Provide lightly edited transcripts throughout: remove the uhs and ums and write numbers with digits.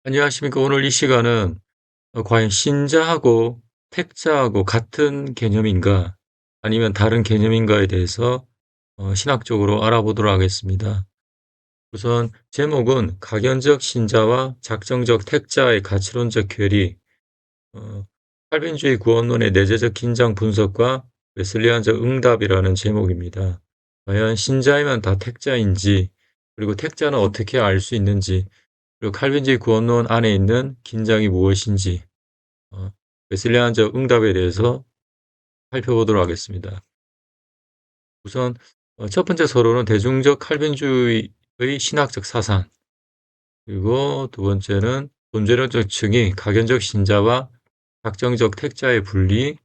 안녕하십니까. 오늘 이 시간은 과연 신자하고 택자하고 같은 개념인가 아니면 다른 개념인가에 대해서 신학적으로 알아보도록 하겠습니다. 우선 제목은 각연적 신자와 작정적 택자의 가치론적 괴리, 어, 칼빈주의 구원론의 내재적 긴장 분석과 웨슬리안적 응답이라는 제목입니다. 과연 신자이면 다 택자인지, 그리고 택자는 어떻게 알 수 있는지, 그리고 칼빈주의 구원론 안에 있는 긴장이 무엇인지, 웨슬리안적 응답에 대해서 살펴보도록 하겠습니다. 우선 첫 번째 서론은 대중적 칼빈주의의 신학적 사상, 그리고 두 번째는 존재론적 층이 각연적 신자와 작정적 택자의 분리,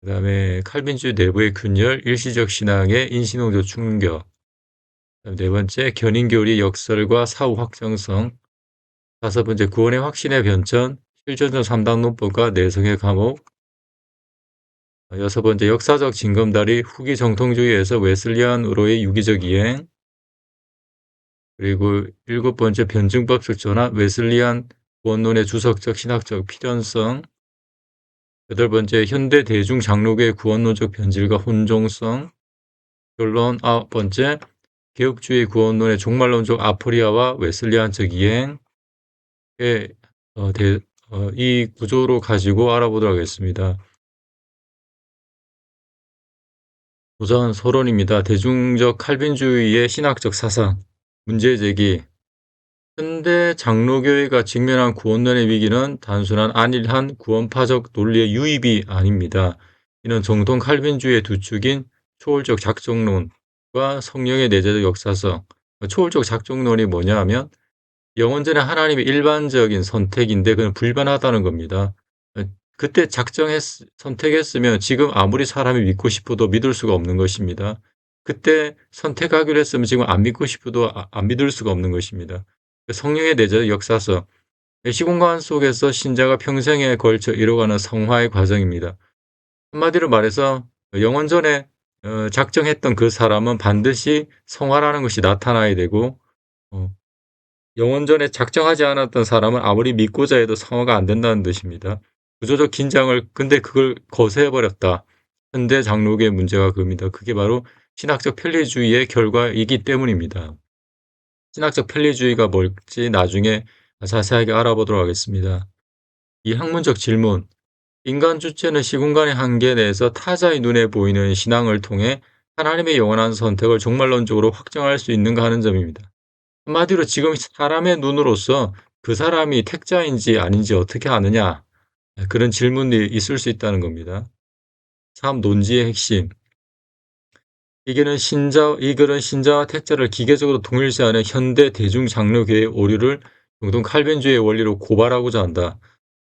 그 다음에 칼빈주의 내부의 균열, 일시적 신앙의 인신홍조 충격, 네 번째 견인교리 역설과 사후 확정성, 다섯 번째 구원의 확신의 변천, 실존적 3단 논법과 내성의 감옥, 여섯 번째 역사적 징검다리 후기 정통주의에서 웨슬리안으로의 유기적 이행, 그리고 일곱 번째 변증법적 전환 웨슬리안 구원론의 주석적 신학적 필연성, 여덟 번째 현대 대중 장로교의 구원론적 변질과 혼종성, 결론 아홉 번째 개혁주의 구원론의 종말론적 아포리아와 웨슬리안적 이행, 이 구조로 가지고 알아보도록 하겠습니다. 우선 서론입니다. 대중적 칼빈주의의 신학적 사상, 문제제기. 현대 장로교회가 직면한 구원론의 위기는 단순한 안일한 구원파적 논리의 유입이 아닙니다. 이는 정통 칼빈주의의 두 축인 초월적 작정론과 성령의 내재적 역사성. 초월적 작정론이 뭐냐 하면 영원전에 하나님의 일반적인 선택인데 그건 불변하다는 겁니다. 그때 선택했으면 지금 아무리 사람이 믿고 싶어도 믿을 수가 없는 것입니다. 그때 선택하기로 했으면 지금 안 믿고 싶어도 안 믿을 수가 없는 것입니다. 성령의 내재적 역사성, 시공간 속에서 신자가 평생에 걸쳐 이뤄가는 성화의 과정입니다. 한마디로 말해서 영원전에 작정했던 그 사람은 반드시 성화라는 것이 나타나야 되고, 영원전에 작정하지 않았던 사람은 아무리 믿고자 해도 성화가 안 된다는 뜻입니다. 구조적 긴장을 근데 그걸 거세해버렸다. 현대 장로교의 문제가 그겁니다. 그게 바로 신학적 편리주의의 결과이기 때문입니다. 신학적 편리주의가 뭘지 나중에 자세하게 알아보도록 하겠습니다. 이 학문적 질문, 인간 주체는 시공간의 한계 내에서 타자의 눈에 보이는 신앙을 통해 하나님의 영원한 선택을 종말론적으로 확정할 수 있는가 하는 점입니다. 한마디로 지금 사람의 눈으로서 그 사람이 택자인지 아닌지 어떻게 아느냐, 그런 질문이 있을 수 있다는 겁니다. 3. 논지의 핵심. 이 글은 신자와 택자를 기계적으로 동일시하는 현대 대중장로교의 오류를 정통 칼빈주의의 원리로 고발하고자 한다.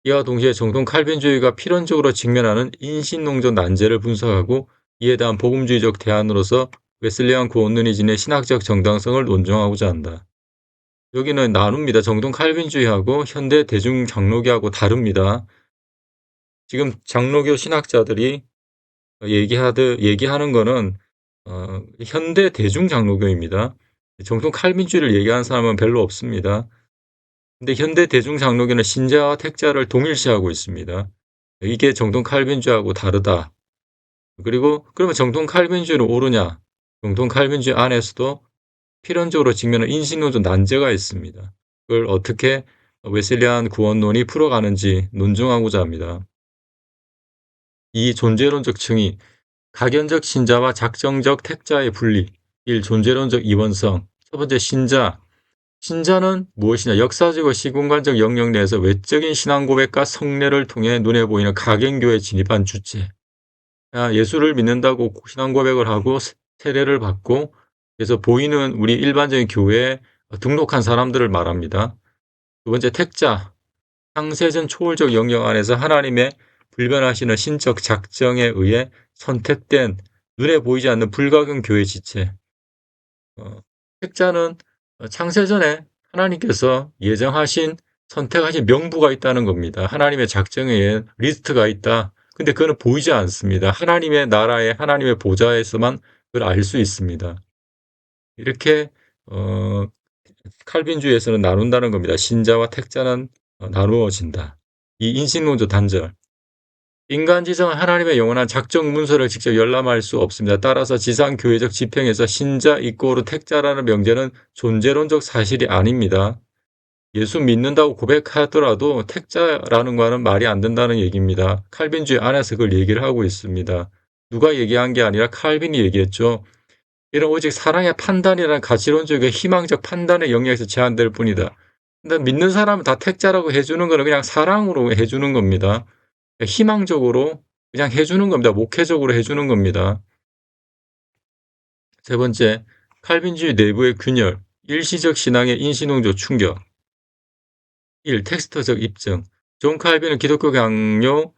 이와 동시에 정통 칼빈주의가 필연적으로 직면하는 인신농적 난제를 분석하고 이에 대한 복음주의적 대안으로서 웨슬리안 구원론이 지닌 신학적 정당성을 논증하고자 한다. 여기는 나눕니다. 정통 칼빈주의하고 현대 대중장로교하고 다릅니다. 지금 장로교 신학자들이 얘기하는 거는 현대 대중장로교입니다. 정통 칼빈주의를 얘기하는 사람은 별로 없습니다. 근데 현대 대중장로교는 신자와 택자를 동일시하고 있습니다. 이게 정통 칼빈주의하고 다르다. 그리고 그러면 정통 칼빈주의는 옳으냐? 정통 칼빈주의 안에서도 필연적으로 직면한 인신론적 난제가 있습니다. 그걸 어떻게 웨슬리안 구원론이 풀어가는지 논증하고자 합니다. 이 존재론적 층이 각연적 신자와 작정적 택자의 분리, 1. 존재론적 이원성. 첫 번째 신자. 신자는 무엇이냐? 역사적이고 시공간적 영역 내에서 외적인 신앙 고백과 성례를 통해 눈에 보이는 각연교에 진입한 주체. 예수를 믿는다고 신앙 고백을 하고 세례를 받고 그래서 보이는 우리 일반적인 교회에 등록한 사람들을 말합니다. 두 번째 택자. 창세전 초월적 영역 안에서 하나님의 불변하시는 신적 작정에 의해 선택된 눈에 보이지 않는 불가경 교회 지체. 택자는 창세전에 하나님께서 예정하신 선택하신 명부가 있다는 겁니다. 하나님의 작정에 의해 리스트가 있다. 근데 그거는 보이지 않습니다. 하나님의 나라에 하나님의 보좌에서만 그걸 알 수 있습니다. 이렇게 칼빈주의에서는 나눈다는 겁니다. 신자와 택자는 나누어진다. 이 인신론조 단절. 인간 지성은 하나님의 영원한 작정 문서를 직접 열람할 수 없습니다. 따라서 지상 교회적 지평에서 신자 이꼬르 택자라는 명제는 존재론적 사실이 아닙니다. 예수 믿는다고 고백하더라도 택자라는 거는 말이 안 된다는 얘기입니다. 칼빈주의 안에서 그걸 얘기를 하고 있습니다. 누가 얘기한 게 아니라 칼빈이 얘기했죠. 이런 오직 사랑의 판단이라는 가치론적의 희망적 판단의 영역에서 제한될 뿐이다. 근데 믿는 사람은 다 택자라고 해주는 거는 그냥 사랑으로 해주는 겁니다. 희망적으로 그냥 해주는 겁니다. 목회적으로 해주는 겁니다. 세 번째, 칼빈주의 내부의 균열, 일시적 신앙의 인신홍조 충격. 1. 텍스트적 입증. 존 칼빈은 기독교 강요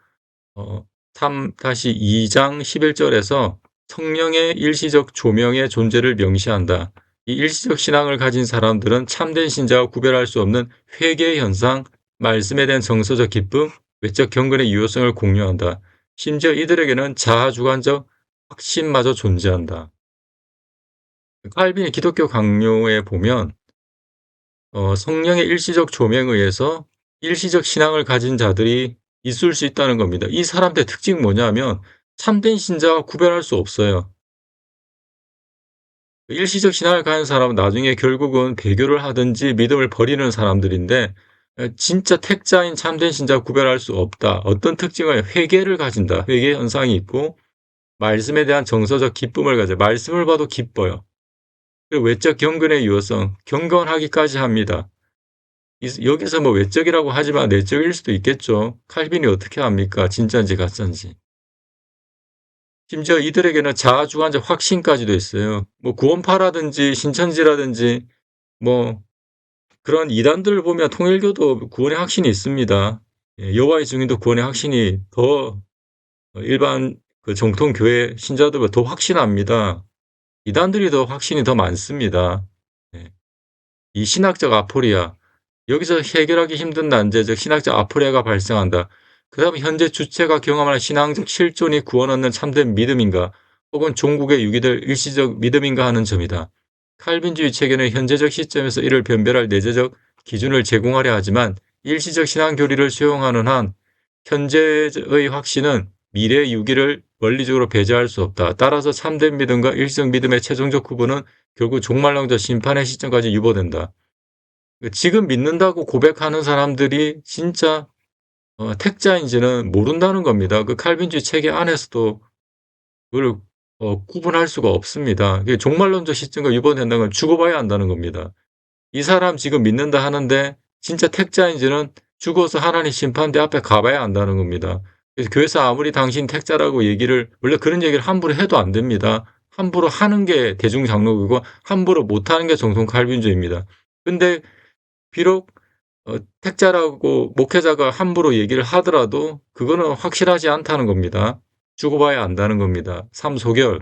3-2장 11절에서 성령의 일시적 조명의 존재를 명시한다. 이 일시적 신앙을 가진 사람들은 참된 신자와 구별할 수 없는 회개 현상, 말씀에 대한 정서적 기쁨, 외적 경건의 유효성을 공유한다. 심지어 이들에게는 자아주관적 확신마저 존재한다. 칼빈의 기독교 강요에 보면 성령의 일시적 조명에 의해서 일시적 신앙을 가진 자들이 있을 수 있다는 겁니다. 이 사람들의 특징이 뭐냐면 참된 신자와 구별할 수 없어요. 일시적 신앙을 가진 사람은 나중에 결국은 배교를 하든지 믿음을 버리는 사람들인데 진짜 택자인 참된 신자와 구별할 수 없다. 어떤 특징을 회개를 가진다. 회개 현상이 있고 말씀에 대한 정서적 기쁨을 가져. 말씀을 봐도 기뻐요. 그리고 외적 경건의 유효성, 경건하기까지 합니다. 여기서 뭐 외적이라고 하지만 내적일 수도 있겠죠. 칼빈이 어떻게 합니까? 진짜인지 가짜인지. 심지어 이들에게는 자아주관적 확신까지도 있어요. 뭐 구원파라든지 신천지라든지 뭐 그런 이단들을 보면 통일교도 구원의 확신이 있습니다. 여호와의 증인도 구원의 확신이 더 일반 그 정통교회 신자들보다 더 확신합니다. 이단들이 더 확신이 더 많습니다. 이 신학적 아포리아, 여기서 해결하기 힘든 난제, 즉 신학적 아포리아가 발생한다. 그 다음에 현재 주체가 경험하는 신앙적 실존이 구원 얻는 참된 믿음인가, 혹은 종국에 유기될 일시적 믿음인가 하는 점이다. 칼빈주의 체계는 현재적 시점에서 이를 변별할 내재적 기준을 제공하려 하지만 일시적 신앙 교리를 수용하는 한 현재의 확신은 미래의 유기를 원리적으로 배제할 수 없다. 따라서 참된 믿음과 일시적 믿음의 최종적 구분은 결국 종말론적 심판의 시점까지 유보된다. 지금 믿는다고 고백하는 사람들이 진짜 택자인지는 모른다는 겁니다. 그 칼빈주의 체계 안에서도 그걸 구분할 수가 없습니다. 종말론적 시점과 유보된다는 건 죽어봐야 한다는 겁니다. 이 사람 지금 믿는다 하는데 진짜 택자인지는 죽어서 하나님 심판대 앞에 가봐야 한다는 겁니다. 그래서 교회에서 아무리 당신 택자라고 얘기를, 원래 그런 얘기를 함부로 해도 안 됩니다. 함부로 하는 게 대중장로이고 함부로 못하는 게 정통 칼빈주의입니다. 근데 비록 택자라고 목회자가 함부로 얘기를 하더라도 그거는 확실하지 않다는 겁니다. 죽어봐야 안다는 겁니다. 삶소결.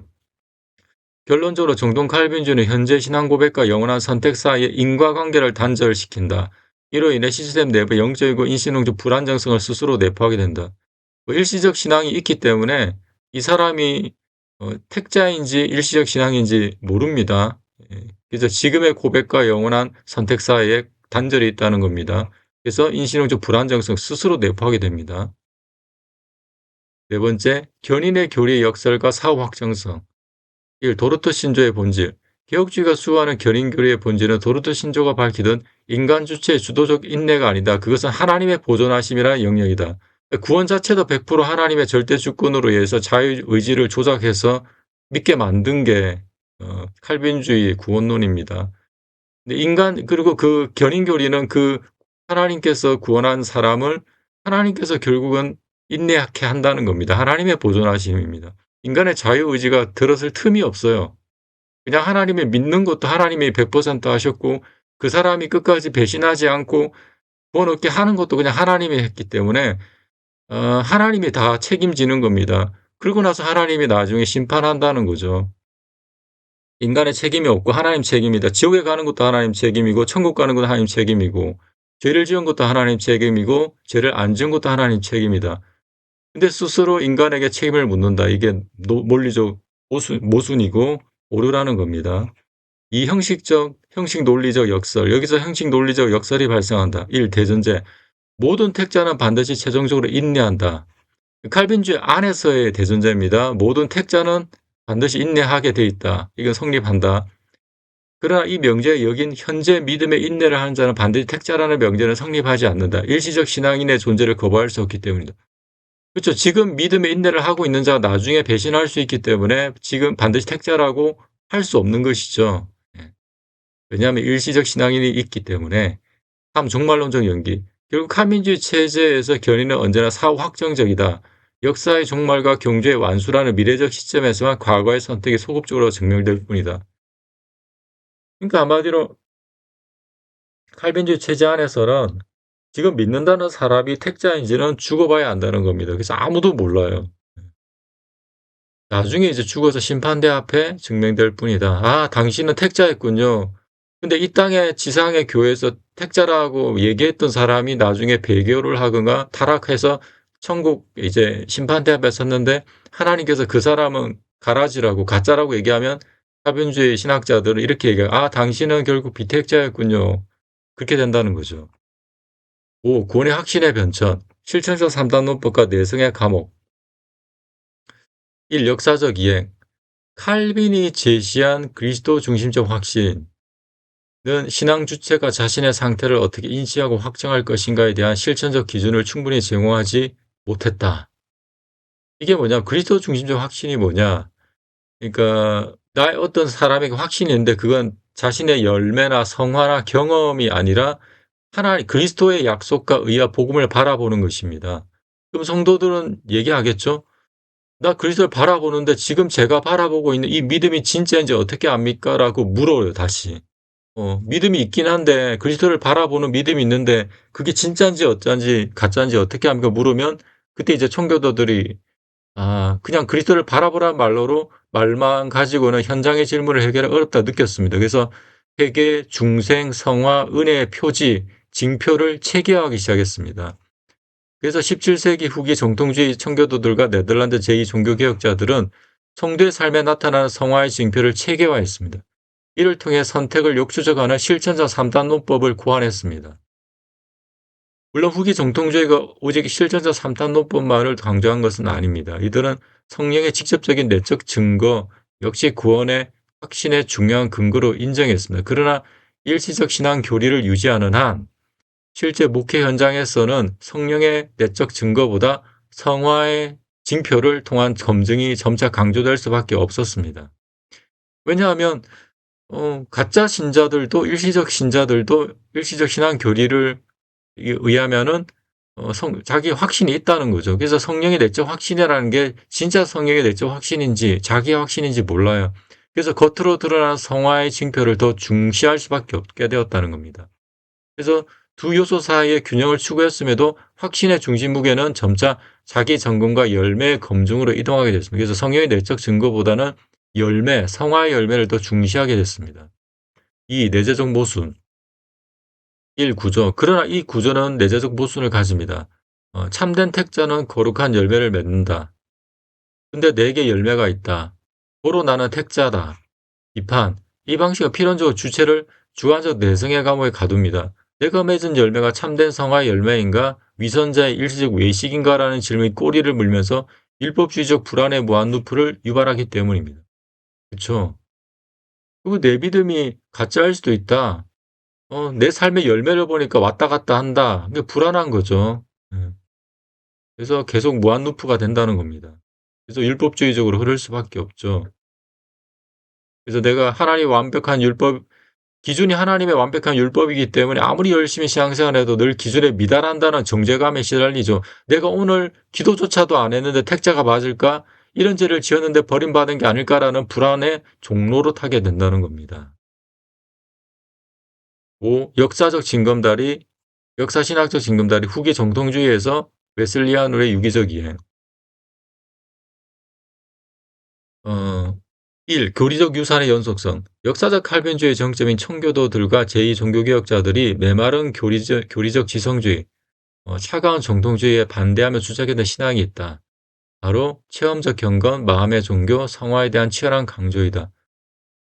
결론적으로 정통 칼빈주의는 현재 신앙 고백과 영원한 선택 사이의 인과관계를 단절시킨다. 이로 인해 시스템 내부의 영적이고 인신론적 불안정성을 스스로 내포하게 된다. 일시적 신앙이 있기 때문에 이 사람이 택자인지 일시적 신앙인지 모릅니다. 그래서 지금의 고백과 영원한 선택 사이에 단절이 있다는 겁니다. 그래서 인신론적 불안정성 스스로 내포하게 됩니다. 네 번째, 견인의 교리의 역설과 사후 확정성. 1. 도르토 신조의 본질. 개혁주의가 수호하는 견인 교리의 본질은 도르토 신조가 밝히던 인간 주체의 주도적 인내가 아니다. 그것은 하나님의 보존하심이라는 영역이다. 구원 자체도 100% 하나님의 절대 주권으로 의해서 자유의지를 조작해서 믿게 만든 게 칼빈주의 구원론입니다. 그리고 그 견인 교리는 그 하나님께서 구원한 사람을 하나님께서 결국은 인내하게 한다는 겁니다. 하나님의 보존하심입니다. 인간의 자유의지가 들어설 틈이 없어요. 그냥 하나님을 믿는 것도 하나님이 100% 하셨고 그 사람이 끝까지 배신하지 않고 구원 얻게 하는 것도 그냥 하나님이 했기 때문에 하나님이 다 책임지는 겁니다. 그러고 나서 하나님이 나중에 심판한다는 거죠. 인간의 책임이 없고 하나님 책임이다. 지옥에 가는 것도 하나님 책임이고 천국 가는 것도 하나님 책임이고 죄를 지은 것도 하나님 책임이고 죄를 안 지은 것도 하나님 책임이다. 근데 스스로 인간에게 책임을 묻는다. 이게 논리적 모순이고 오류라는 겁니다. 이 형식 논리적 역설, 여기서 형식 논리적 역설이 발생한다. 1. 대전제. 모든 택자는 반드시 최종적으로 인내한다. 칼빈주의 안에서의 대전제입니다. 모든 택자는 반드시 인내하게 돼 있다. 이건 성립한다. 그러나 이 명제에 여긴 현재 믿음의 인내를 하는 자는 반드시 택자라는 명제는 성립하지 않는다. 일시적 신앙인의 존재를 거부할 수 없기 때문이다. 그렇죠. 지금 믿음의 인내를 하고 있는 자가 나중에 배신할 수 있기 때문에 지금 반드시 택자라고 할 수 없는 것이죠. 예. 왜냐하면 일시적 신앙인이 있기 때문에. 3. 종말론적 연기. 결국 카민주의 체제에서 견인은 언제나 사후 확정적이다. 역사의 종말과 경주의 완수라는 미래적 시점에서만 과거의 선택이 소극적으로 증명될 뿐이다. 그러니까 한마디로 칼빈주의 체제 안에서는 지금 믿는다는 사람이 택자인지는 죽어봐야 안다는 겁니다. 그래서 아무도 몰라요. 나중에 이제 죽어서 심판대 앞에 증명될 뿐이다. 아, 당신은 택자였군요. 근데 이 땅의 지상의 교회에서 택자라고 얘기했던 사람이 나중에 배교를 하거나 타락해서 천국 이제 심판대 앞에 섰는데 하나님께서 그 사람은 가라지라고 가짜라고 얘기하면 사변주의 신학자들은 이렇게 얘기해요. 아, 당신은 결국 비택자였군요. 그렇게 된다는 거죠. 5. 구원의 확신의 변천. 실천적 3단 논법과 내성의 감옥. 1. 역사적 이행. 칼빈이 제시한 그리스도 중심적 확신은 신앙 주체가 자신의 상태를 어떻게 인식하고 확정할 것인가에 대한 실천적 기준을 충분히 제공하지 못했다. 이게 뭐냐? 그리스도 중심적 확신이 뭐냐? 그러니까 나의 어떤 사람에게 확신이 있는데 그건 자신의 열매나 성화나 경험이 아니라 하나님 그리스도의 약속과 의와 복음을 바라보는 것입니다. 그럼 성도들은 얘기하겠죠? 나 그리스도를 바라보는데 지금 제가 바라보고 있는 이 믿음이 진짜인지 어떻게 압니까? 라고 물어요, 다시. 믿음이 있긴 한데 그리스도를 바라보는 믿음이 있는데 그게 진짜인지 어쩐지 가짜인지 어떻게 합니까? 물으면 그때 이제 청교도들이 그냥 그리스도를 바라보라는 말로로 말만 가지고는 현장의 질문을 해결하기 어렵다 느꼈습니다. 그래서 회개, 중생, 성화, 은혜의 표지, 징표를 체계화하기 시작했습니다. 그래서 17세기 후기 정통주의 청교도들과 네덜란드 제2종교개혁자들은 성도의 삶에 나타나는 성화의 징표를 체계화했습니다. 이를 통해 선택을 역추적하는 실천적 3단 논법을 고안했습니다. 물론 후기 정통주의가 오직 실천적 3단 논법만을 강조한 것은 아닙니다. 이들은 성령의 직접적인 내적 증거 역시 구원의 확신의 중요한 근거로 인정했습니다. 그러나 일시적 신앙 교리를 유지하는 한 실제 목회 현장에서는 성령의 내적 증거보다 성화의 징표를 통한 검증이 점차 강조될 수밖에 없었습니다. 왜냐하면 가짜 신자들도 일시적 신자들도 일시적 신앙 교리를 의하면은 자기 확신이 있다는 거죠. 그래서 성령의 내적 확신이라는 게 진짜 성령의 내적 확신인지 자기의 확신인지 몰라요. 그래서 겉으로 드러난 성화의 징표를 더 중시할 수밖에 없게 되었다는 겁니다. 그래서 두 요소 사이의 균형을 추구했음에도 확신의 중심 무게는 점차 자기 점검과 열매의 검증으로 이동하게 됐습니다. 그래서 성령의 내적 증거보다는 열매, 성화의 열매를 더 중시하게 됐습니다. 2. 내재적 모순. 1. 구조. 그러나 이 구조는 내재적 모순을 가집니다. 참된 택자는 거룩한 열매를 맺는다. 근데 내게 열매가 있다. 고로 나는 택자다. 비판. 이 방식은 필연적으로 주체를 주관적 내성의 감옥에 가둡니다. 내가 맺은 열매가 참된 성화의 열매인가 위선자의 일시적 외식인가라는 질문이 꼬리를 물면서 율법주의적 불안의 무한루프를 유발하기 때문입니다. 그렇죠? 그리고 내 믿음이 가짜일 수도 있다. 내 삶의 열매를 보니까 왔다 갔다 한다. 그게 불안한 거죠. 예. 그래서 계속 무한루프가 된다는 겁니다. 그래서 율법주의적으로 흐를 수밖에 없죠. 그래서 내가 하나님의 완벽한 율법 기준이 하나님의 완벽한 율법이기 때문에 아무리 열심히 신앙생활해도 늘 기준에 미달한다는 정죄감에 시달리죠. 내가 오늘 기도조차도 안 했는데 택자가 맞을까? 이런 죄를 지었는데 버림받은 게 아닐까라는 불안의 종로로 타게 된다는 겁니다. 5. 역사신학적 징검다리 후기 정통주의에서 웨슬리안으로의 유기적 이행. 1. 교리적 유산의 연속성. 역사적 칼빈주의 정점인 청교도들과 제2종교개혁자들이 메마른 교리적 지성주의, 차가운 정통주의에 반대하며 주장했던 신앙이 있다. 바로 체험적 경건, 마음의 종교, 성화에 대한 치열한 강조이다.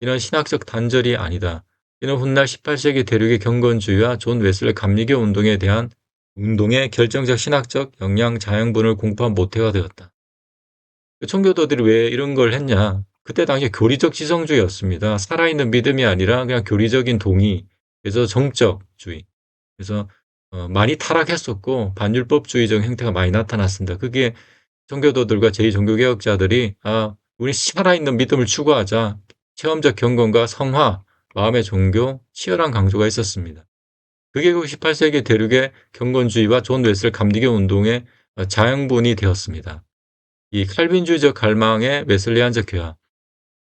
이는 신학적 단절이 아니다. 이는 훗날 18세기 대륙의 경건주의와 존 웨슬리 감리교 운동에 대한 운동의 결정적 신학적 영향 자양분을 공포한 모태가 되었다. 청교도들이 왜 이런 걸 했냐? 그때 당시에 교리적 지성주의였습니다. 살아있는 믿음이 아니라 그냥 교리적인 동의, 그래서 정적주의. 그래서 많이 타락했었고 반율법주의적 행태가 많이 나타났습니다. 그게 청교도들과 제2종교개혁자들이 우리 살아있는 믿음을 추구하자. 체험적 경건과 성화, 마음의 종교, 치열한 강조가 있었습니다. 그게 그 18세기 대륙의 경건주의와 존 웨슬리 감리교 운동의 자양분이 되었습니다. 이 칼빈주의적 갈망의 웨슬리안적 교화.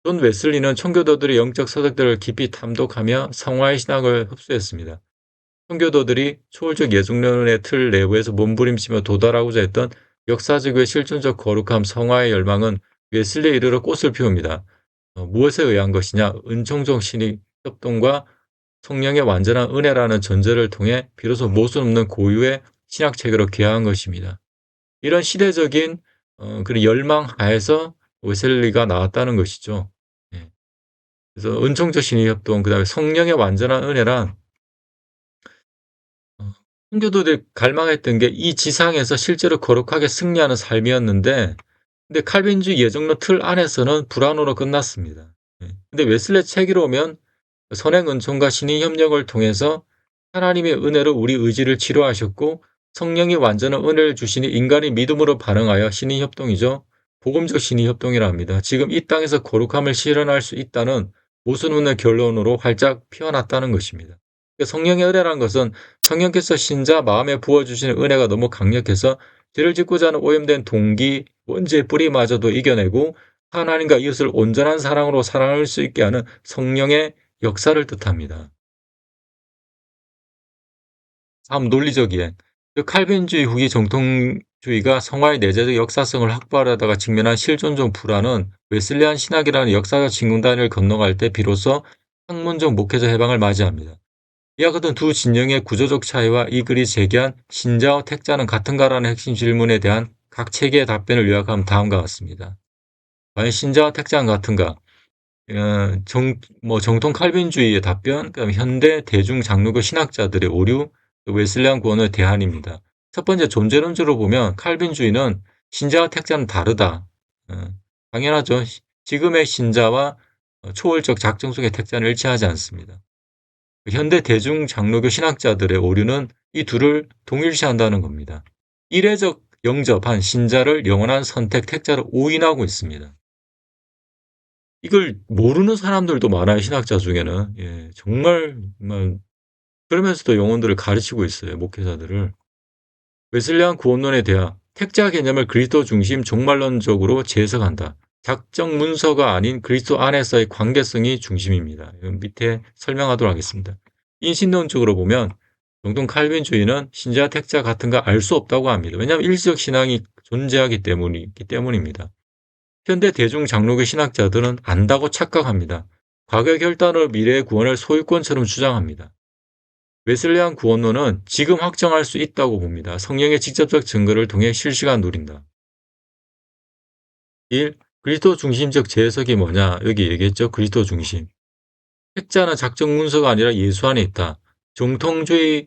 존 웨슬리는 청교도들의 영적 서적들을 깊이 탐독하며 성화의 신학을 흡수했습니다. 청교도들이 초월적 예술론의 틀 내부에서 몸부림치며 도달하고자 했던 역사적의 실존적 거룩함 성화의 열망은 웨슬리에 이르러 꽃을 피웁니다. 무엇에 의한 것이냐? 은총적 신의 협동과 성령의 완전한 은혜라는 전제를 통해 비로소 모순 없는 고유의 신학 체계로 귀화한 것입니다. 이런 시대적인 그런 열망 하에서 웨슬리가 나왔다는 것이죠. 예. 그래서 은총적 신의 협동, 그다음에 성령의 완전한 은혜란 청교도들이 갈망했던 게 이 지상에서 실제로 거룩하게 승리하는 삶이었는데, 근데 칼빈주의 예정론 틀 안에서는 불안으로 끝났습니다. 예. 근데 웨슬리 책으로 오면 선행 은총과 신의 협력을 통해서 하나님의 은혜로 우리 의지를 치료하셨고 성령이 완전한 은혜를 주시니 인간이 믿음으로 반응하여 신의 협동이죠. 복음적 신의 협동이라 합니다. 지금 이 땅에서 거룩함을 실현할 수 있다는 모순 없는 결론으로 활짝 피어났다는 것입니다. 성령의 은혜라는 것은 성령께서 신자 마음에 부어주시는 은혜가 너무 강력해서 죄를 짓고자 하는 오염된 동기, 원죄의 뿌리마저도 이겨내고 하나님과 이웃을 온전한 사랑으로 사랑할 수 있게 하는 성령의 역사를 뜻합니다. 다음 논리적 이해. 칼빈주의 후기 정통주의가 성화의 내재적 역사성을 확보하려다가 직면한 실존적 불안은 웨슬리안 신학이라는 역사적 진군단을 건너갈 때 비로소 학문적 목회자 해방을 맞이합니다. 이와 같은 두 진영의 구조적 차이와 이 글이 제기한 신자와 택자는 같은가라는 핵심 질문에 대한 각 체계의 답변을 요약하면 다음과 같습니다. 과연 신자와 택자는 같은가? 정통 칼빈주의의 답변, 그다음에 현대 대중 장로교 신학자들의 오류, 웨슬리안 구원의 대안입니다. 첫 번째 존재론적으로 보면 칼빈주의는 신자와 택자는 다르다. 당연하죠. 지금의 신자와 초월적 작정 속의 택자는 일치하지 않습니다. 현대 대중 장로교 신학자들의 오류는 이 둘을 동일시한다는 겁니다. 이례적 영접한 신자를 영원한 선택 택자로 오인하고 있습니다. 이걸 모르는 사람들도 많아요, 신학자 중에는. 예, 정말 그러면서도 영혼들을 가르치고 있어요, 목회자들을. 웨슬리안 구원론에 대한 택자 개념을 그리스도 중심 종말론적으로 재해석한다. 작정 문서가 아닌 그리스도 안에서의 관계성이 중심입니다. 밑에 설명하도록 하겠습니다. 인신론적으로 보면 정통 칼빈주의는 신자 택자 같은 거 알 수 없다고 합니다. 왜냐하면 일시적 신앙이 존재하기 때문입니다. 현대 대중 장로교 신학자들은 안다고 착각합니다. 과거의 결단으로 미래의 구원을 소유권처럼 주장합니다. 웨슬리안 구원론은 지금 확정할 수 있다고 봅니다. 성령의 직접적 증거를 통해 실시간 누린다. 1. 그리스도 중심적 재해석이 뭐냐? 여기 얘기했죠. 그리스도 중심. 택자는 작정 문서가 아니라 예수 안에 있다. 정통주의에서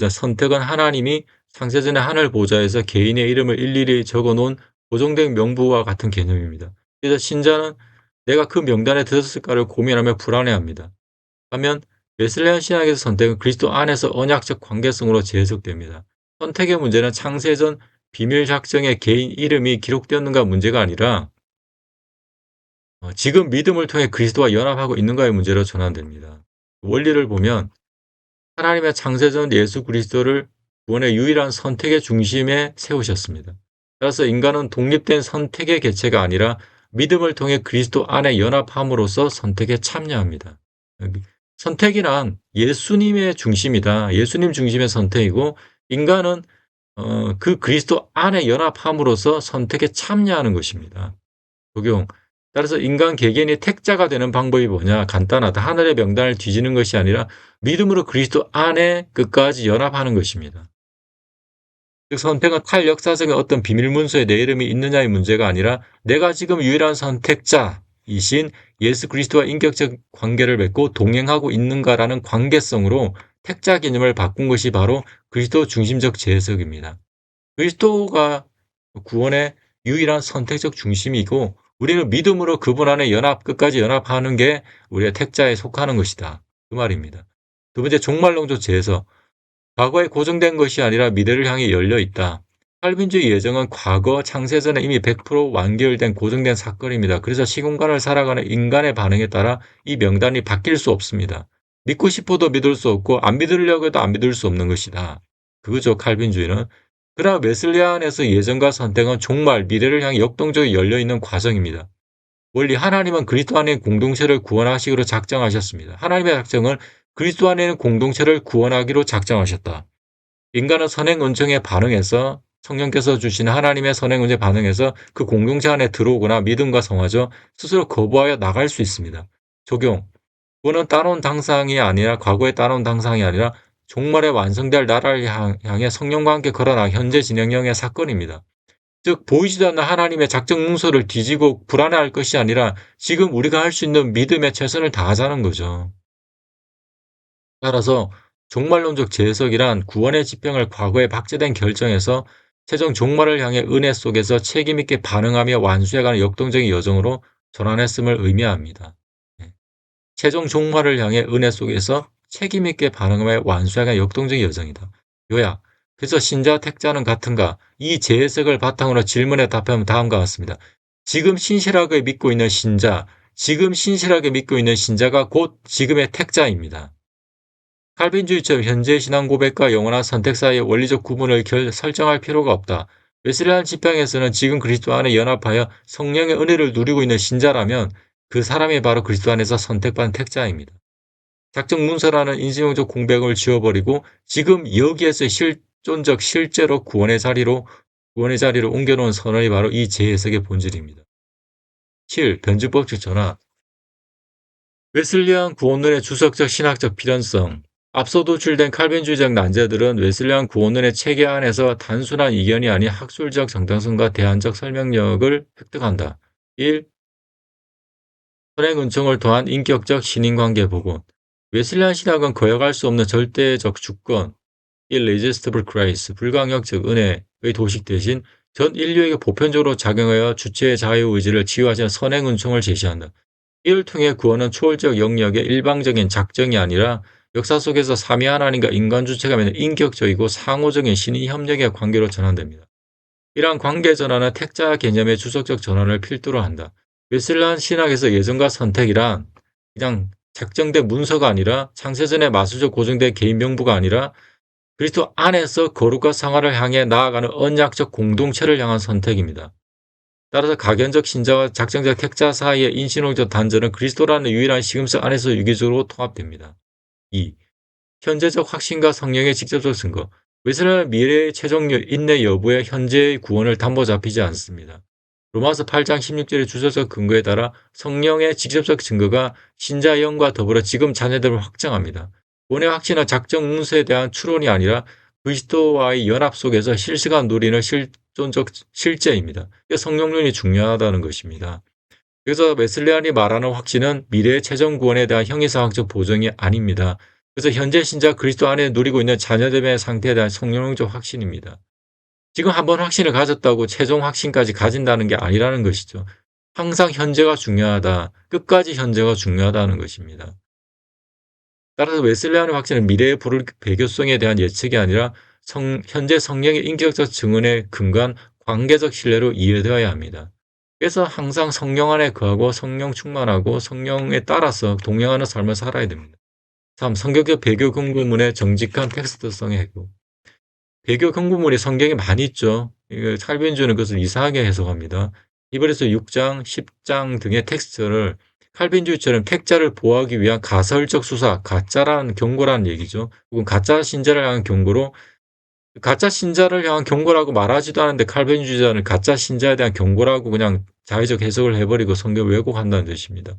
선택은 하나님이 창세전의 하늘 보좌에서 개인의 이름을 일일이 적어놓은 고정된 명부와 같은 개념입니다. 그래서 신자는 내가 그 명단에 들었을까를 고민하며 불안해합니다. 반면 웨슬리안 신학에서 선택은 그리스도 안에서 언약적 관계성으로 재해석됩니다. 선택의 문제는 창세전 비밀 작정에 개인 이름이 기록되었는가 문제가 아니라 지금 믿음을 통해 그리스도와 연합하고 있는가의 문제로 전환됩니다. 원리를 보면 하나님의 창세전 예수 그리스도를 구원의 유일한 선택의 중심에 세우셨습니다. 따라서 인간은 독립된 선택의 개체가 아니라 믿음을 통해 그리스도 안에 연합함으로써 선택에 참여합니다. 선택이란 예수님의 중심이다. 예수님 중심의 선택이고 인간은 그 그리스도 안에 연합함으로써 선택에 참여하는 것입니다. 적용. 따라서 인간 개개인이 택자가 되는 방법이 뭐냐? 간단하다. 하늘의 명단을 뒤지는 것이 아니라 믿음으로 그리스도 안에 끝까지 연합하는 것입니다. 즉 선택은 탈역사적인 어떤 비밀 문서에 내 이름이 있느냐의 문제가 아니라 내가 지금 유일한 선택자, 이신 예수 그리스도와 인격적 관계를 맺고 동행하고 있는가라는 관계성으로 택자 개념을 바꾼 것이 바로 그리스도 중심적 재해석입니다. 그리스도가 구원의 유일한 선택적 중심이고 우리는 믿음으로 그분 안에 끝까지 연합하는 게 우리의 택자에 속하는 것이다. 그 말입니다. 두 번째, 종말론적 재해석. 과거에 고정된 것이 아니라 미래를 향해 열려 있다. 칼빈주의 예정은 과거 창세전에 이미 100% 완결된 고정된 사건입니다. 그래서 시공간을 살아가는 인간의 반응에 따라 이 명단이 바뀔 수 없습니다. 믿고 싶어도 믿을 수 없고 안 믿으려고 해도 안 믿을 수 없는 것이다. 그거죠, 칼빈주의는. 그러나 웨슬리안에서 예정과 선택은 종말, 미래를 향해 역동적으로 열려있는 과정입니다. 원리 하나님은 그리스도 안에 공동체를 구원하시기로 작정하셨습니다. 하나님의 작정은 그리스도 안에 있는 공동체를 구원하기로 작정하셨다. 인간은 선행 은총에 반응해서 성령께서 주신 하나님의 선행 은총에 반응해서 그 공동체 안에 들어오거나 믿음과 성화죠. 스스로 거부하여 나갈 수 있습니다. 적용. 구원은 따놓은 당상이 아니라 과거에 따놓은 당상이 아니라 종말에 완성될 나라를 향해 성령과 함께 걸어나 현재 진행형의 사건입니다. 즉 보이지도 않는 하나님의 작정 문서를 뒤지고 불안해할 것이 아니라 지금 우리가 할 수 있는 믿음의 최선을 다하자는 거죠. 따라서 종말론적 재해석이란 구원의 지평을 과거에 박제된 결정에서 최종 종말을 향해 은혜 속에서 책임있게 반응하며 완수해가는 역동적인 여정으로 전환했음을 의미합니다. 네. 최종 종말을 향해 은혜 속에서 책임있게 반응하며 완수해가는 역동적인 여정이다. 요약. 그래서 신자와 택자는 같은가? 이 재해석을 바탕으로 질문에 답하면 다음과 같습니다. 지금 신실하게 믿고 있는 신자, 지금 신실하게 믿고 있는 신자가 곧 지금의 택자입니다. 칼빈주의처럼 현재 신앙 고백과 영원한 선택 사이의 원리적 구분을 설정할 필요가 없다. 웨슬리안 지평에서는 지금 그리스도 안에 연합하여 성령의 은혜를 누리고 있는 신자라면 그 사람이 바로 그리스도 안에서 선택받은 택자입니다. 작정 문서라는 인지용적 공백을 지워버리고 지금 여기에서 실존적 실제로 구원의 자리로 옮겨놓은 선언이 바로 이 재해석의 본질입니다. 7. 변증법적 전환. 웨슬리안 구원론의 주석적 신학적 필연성. 앞서 도출된 칼빈주의적 난제들은 웨슬리안 구원론의 체계 안에서 단순한 이견이 아닌 학술적 정당성과 대안적 설명력을 획득한다. 1. 선행 은총을 통한 인격적 신인관계 복원. 웨슬리안 신학은 거역할 수 없는 절대적 주권, irresistible grace, 불강력적 은혜의 도식 대신 전 인류에게 보편적으로 작용하여 주체의 자유의지를 치유하시는 선행 은총을 제시한다. 이를 통해 구원은 초월적 영역의 일방적인 작정이 아니라 역사 속에서 삼위 하나님과 인간 주체가 맺는 인격적이고 상호적인 신의 협력의 관계로 전환됩니다. 이러한 관계 전환은 택자 개념의 주석적 전환을 필두로 한다. 웨슬리안 신학에서 예정과 선택이란 그냥 작정된 문서가 아니라 창세전에 마수적 고정된 개인 명부가 아니라 그리스도 안에서 거룩과 상화를 향해 나아가는 언약적 공동체를 향한 선택입니다. 따라서 가견적 신자와 작정적 택자 사이의 인신홍적 단절은 그리스도라는 유일한 시금석 안에서 유기적으로 통합됩니다. 2. 현재적 확신과 성령의 직접적 증거. 웨슬리안은 미래의 최종 인내 여부에 현재의 구원을 담보 잡히지 않습니다. 로마서 8장 16절의 주석적 근거에 따라 성령의 직접적 증거가 신자의 영과 더불어 지금 자녀됨을 확정합니다. 구원의 확신은 작정 문서에 대한 추론이 아니라 그리스도와의 연합 속에서 실시간 누리는 실존적 실제입니다. 성령론이 중요하다는 것입니다. 그래서 웨슬리안이 말하는 확신은 미래의 최종 구원에 대한 형이상학적 보정이 아닙니다. 그래서 현재 신자 그리스도 안에 누리고 있는 자녀됨의 상태에 대한 성령적 확신입니다. 지금 한번 확신을 가졌다고 최종 확신까지 가진다는 게 아니라는 것이죠. 항상 현재가 중요하다. 끝까지 현재가 중요하다는 것입니다. 따라서 웨슬리안의 확신은 미래의 배교성에 대한 예측이 아니라 현재 성령의 인격적 증언에 근거한 관계적 신뢰로 이해되어야 합니다. 그래서 항상 성령 안에 거하고 성령 충만하고 성령에 따라서 동행하는 삶을 살아야 됩니다. 3. 성경적 배교 경고문의 정직한 텍스트성의 해고. 배교 경고문이 성경에 많이 있죠. 칼빈주의는 그것을 이상하게 해석합니다. 히브리서 6장, 10장 등의 텍스트를 칼빈주의처럼 택자를 보호하기 위한 가설적 수사, 가짜라는 경고라는 얘기죠. 혹은 가짜 신자를 향한 경고로 가짜 신자를 향한 경고라고 말하지도 않은데 칼빈주의자는 가짜 신자에 대한 경고라고 그냥 자의적 해석을 해버리고 성경을 왜곡한다는 뜻입니다.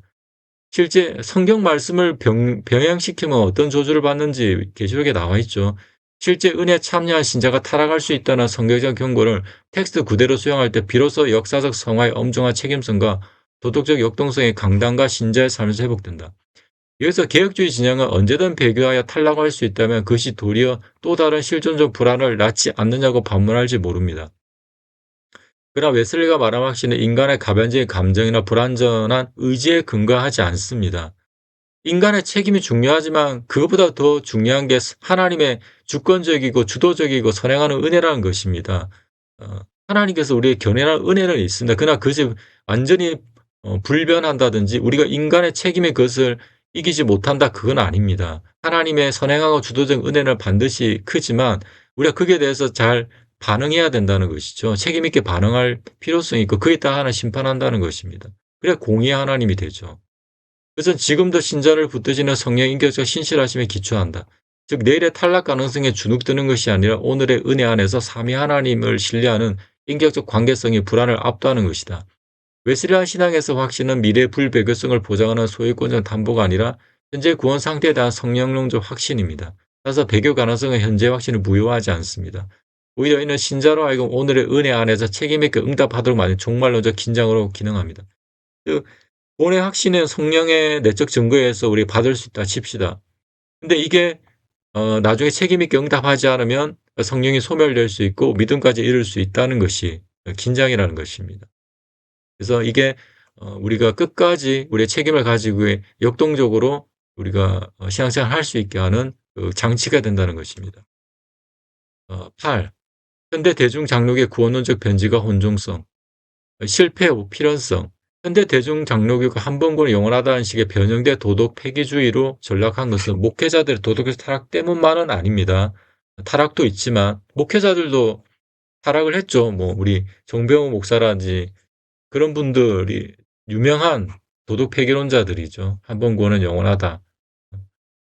실제 성경 말씀을 병행시키면 어떤 저주를 받는지 계시록에 나와 있죠. 실제 은혜에 참여한 신자가 타락할 수 있다는 성경적 경고를 텍스트 그대로 수용할 때 비로소 역사적 성화의 엄중한 책임성과 도덕적 역동성의 강단과 신자의 삶에서 회복된다. 여기서 개혁주의 진영은 언제든 배교하여 탈락할 수 있다면 그것이 도리어 또 다른 실존적 불안을 낳지 않느냐고 반문할지 모릅니다. 그러나 웨슬리가 말한 확신은 인간의 가변적인 감정이나 불완전한 의지에 근거하지 않습니다. 인간의 책임이 중요하지만 그것보다 더 중요한 게 하나님의 주권적이고 주도적이고 선행하는 은혜라는 것입니다. 하나님께서 우리의 견인할 은혜는 있습니다. 그러나 그것이 완전히 불변한다든지 우리가 인간의 책임의 것을 이기지 못한다 그건 아닙니다. 하나님의 선행하고 주도적 은혜는 반드시 크지만 우리가 거기에 대해서 잘 반응해야 된다는 것이죠. 책임 있게 반응할 필요성이 있고 그에 따라 하나 심판한다는 것입니다. 그래야 공의의 하나님이 되죠. 그래서 지금도 신자를 붙드시는 성령 인격적 신실하심에 기초한다. 즉 내일의 탈락 가능성에 주눅드는 것이 아니라 오늘의 은혜 안에서 삼위 하나님을 신뢰하는 인격적 관계성이 불안을 압도하는 것이다. 웨슬리안 신앙에서 확신은 미래의 불배교성을 보장하는 소유권적 담보가 아니라 현재 구원 상태에 대한 성령론적 확신입니다. 따라서 배교 가능성은 현재 확신을 무효하지 않습니다. 오히려 이는 신자로 하여금 오늘의 은혜 안에서 책임있게 응답하도록 만든 종말론적 긴장으로 기능합니다. 즉 구원의 확신은 성령의 내적 증거에 의해서 우리 받을 수 있다 칩시다. 근데 이게 나중에 책임있게 응답하지 않으면 성령이 소멸될 수 있고 믿음까지 이룰 수 있다는 것이 긴장이라는 것입니다. 그래서 이게 우리가 끝까지 우리의 책임을 가지고 역동적으로 우리가 신앙생활을 할 수 있게 하는 그 장치가 된다는 것입니다. 8. 현대 대중 장로의 구원론적 변질과 혼종성, 실패 필연성. 현대 대중 장로교가 한 번구는 영원하다는 식의 변형된 도덕 폐기주의로 전락한 것은 목회자들의 도덕적 타락 때문만은 아닙니다. 타락도 있지만 목회자들도 타락을 했죠. 뭐 우리 정병호 목사라든지 그런 분들이 유명한 도덕 폐기론자들이죠. 한 번 구원은 영원하다.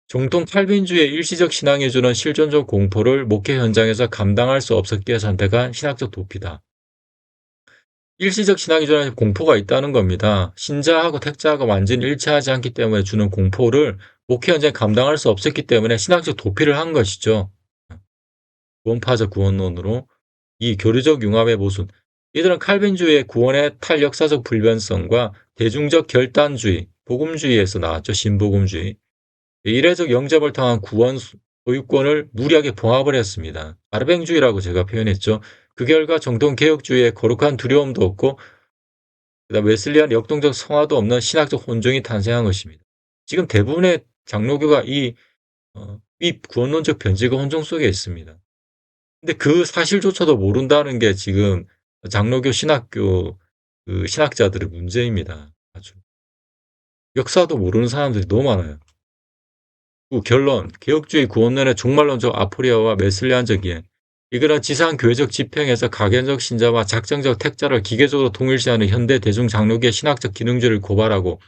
정통 칼빈주의 일시적 신앙에 주는 실존적 공포를 목회 현장에서 감당할 수 없었기에 선택한 신학적 도피다. 일시적 신앙이 주는 공포가 있다는 겁니다. 신자하고 택자가 완전히 일치하지 않기 때문에 주는 공포를 목회 현장에 감당할 수 없었기 때문에 신학적 도피를 한 것이죠. 구원파적 구원론으로 이 교류적 융합의 모순. 이들은 칼빈주의의 구원의 탈역사적 불변성과 대중적 결단주의, 복음주의에서 나왔죠. 신복음주의. 이례적 영접을 통한 구원 소유권을 무리하게 봉합을 했습니다. 아르뱅주의라고 제가 표현했죠. 그 결과 정통 개혁주의에 거룩한 두려움도 없고 그다음 웨슬리안 역동적 성화도 없는 신학적 혼종이 탄생한 것입니다. 지금 대부분의 장로교가 이 구원론적 변질과 혼종 속에 있습니다. 근데 그 사실조차도 모른다는 게 지금 장로교 신학교 그 신학자들의 문제입니다. 아주 역사도 모르는 사람들이 너무 많아요. 결론, 개혁주의 구원론의 종말론적 아포리아와 메슬리안적 이해. 이거는 지상 교회적 지평에서 가견적 신자와 작정적 택자를 기계적으로 동일시하는 현대 대중 장로교의 신학적 기능주의를 고발하고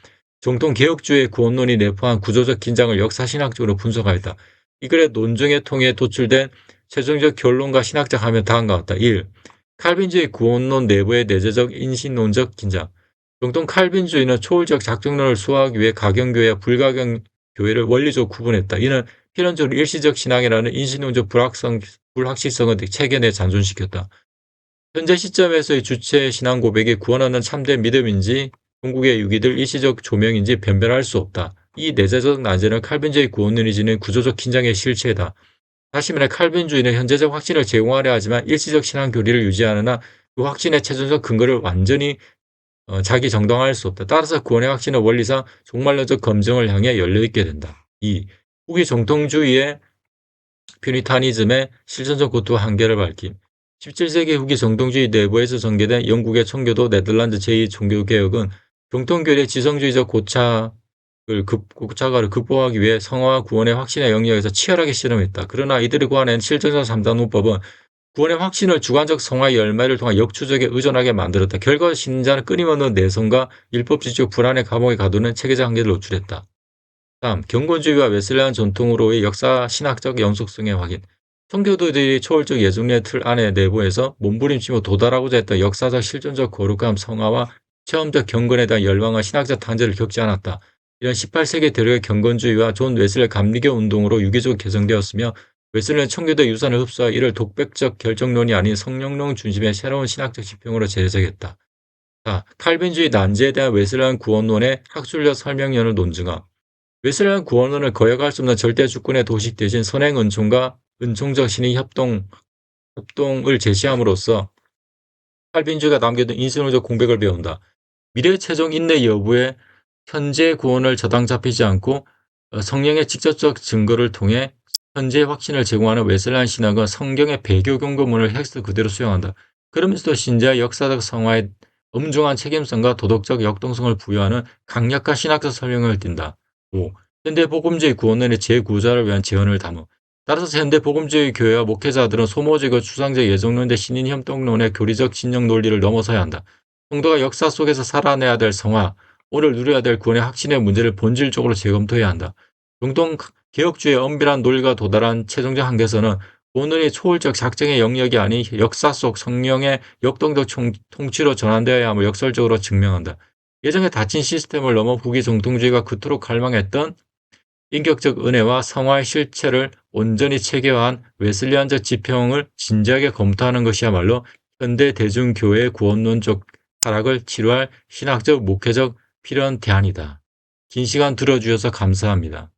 정통 개혁주의 구원론이 내포한 구조적 긴장을 역사신학적으로 분석하였다. 이 글의 논증의 통해 도출된 최종적 결론과 신학적 하면 다음과 같다. 1. 칼빈주의 구원론 내부의 내재적 인신론적 긴장. 정통 칼빈주의는 초월적 작정론을 수호하기 위해 가경교회와 불가경교회를 원리적으로 구분했다. 이는 필연적으로 일시적 신앙이라는 인신론적 불확실성을 체계내 잔존시켰다. 현재 시점에서의 주체 신앙 고백이 구원하는 참된 믿음인지 종국의 유기들 일시적 조명인지 변별할 수 없다. 이 내재적 난제는 칼빈주의 구원론이 지닌 구조적 긴장의 실체다. 다시 말해 칼빈주의는 현재적 확신을 제공하려 하지만 일시적 신앙 교리를 유지하느나 그 확신의 최종적 근거를 완전히 자기 정당화할 수 없다. 따라서 구원의 확신은 원리상 종말론적 검증을 향해 열려있게 된다. 2. 후기 정통주의의 퓨리타니즘의 실천적 고투와 한계를 밝힘. 17세기 후기 정통주의 내부에서 전개된 영국의 청교도 네덜란드 제2종교개혁은 정통교리의 지성주의적 고착을 극복하기 위해 성화와 구원의 확신의 영역에서 치열하게 실험했다. 그러나 이들이 구하낸 실전적 3단원법은 구원의 확신을 주관적 성화의 열매를 통한 역추적에 의존하게 만들었다. 결과 신자는 끊임없는 내성과 율법주의적 불안의 감옥에 가두는 체계적 한계를 노출했다. 3. 경건주의와 웨슬리안 전통으로의 역사 신학적 연속성의 확인. 청교도들이 초월적 예술의 틀 안에 내부에서 몸부림치며 도달하고자 했던 역사적 실존적 거룩함 성화와 체험적 경건에 대한 열망과 신학적 탄재를 겪지 않았다. 이런 18세기 대륙의 경건주의와 존 웨슬리 감리교 운동으로 유기적으로 개성되었으며 웨슬리는 청교도 유산을 흡수하 이를 독백적 결정론이 아닌 성령론 중심의 새로운 신학적 지평으로 재해석했다. 자, 칼빈주의 난제에 대한 웨슬리안 구원론의 학술적 설명연을 논증함. 웨슬리안 구원론을 거역할 수 없는 절대 주권의 도식 대신 선행 은총과 은총적 신의 협동을 제시함으로써 칼빈주의가 남겨둔 인신론적 공백을 배운다. 미래 최종 인내 여부에 현재 구원을 저당 잡히지 않고 성령의 직접적 증거를 통해 현재의 확신을 제공하는 웨슬리안 신학은 성경의 배교 경고문을 텍스트 그대로 수용한다. 그러면서도 신자의 역사적 성화에 엄중한 책임성과 도덕적 역동성을 부여하는 강력한 신학적 설명을 띈다. 5. 현대 복음주의 구원론의 재구자를 위한 제언을 담음. 따라서 현대 복음주의 교회와 목회자들은 소모적이고 추상적 예정론대 신인 협동론의 교리적 진영 논리를 넘어서야 한다. 성도가 역사 속에서 살아내야 될 성화, 오늘 누려야 될 구원의 확신의 문제를 본질적으로 재검토해야 한다. 중동 개혁주의 엄밀한 논리가 도달한 최종적 한계선은 구원론이 초월적 작정의 영역이 아닌 역사 속 성령의 역동적 통치로 전환되어야 함을 역설적으로 증명한다. 예전에 닫힌 시스템을 넘어 후기 정통주의가 그토록 갈망했던 인격적 은혜와 성화의 실체를 온전히 체계화한 웨슬리안적 지평을 진지하게 검토하는 것이야말로 현대 대중교회의 구원론적 타락을 치료할 신학적 목회적 필요한 대안이다. 긴 시간 들어주셔서 감사합니다.